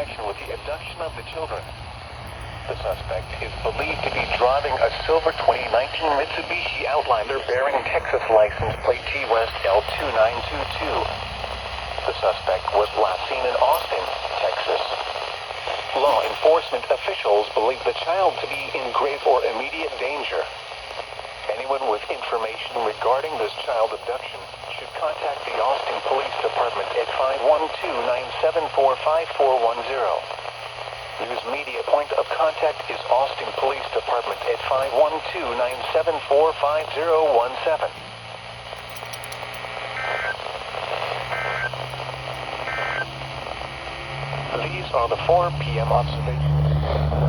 connection with the abduction of the children. The suspect is believed to be driving a silver 2019 Mitsubishi Outlander bearing Texas license plate T-West L2922. The suspect was last seen in Austin, Texas. Law enforcement officials believe the child to be in grave or immediate danger. Anyone with information regarding this child abduction should contact the Austin Police Department at 512-974-5410. News media point of contact is Austin Police Department at 512-974-5017. These are the 4 p.m. observations.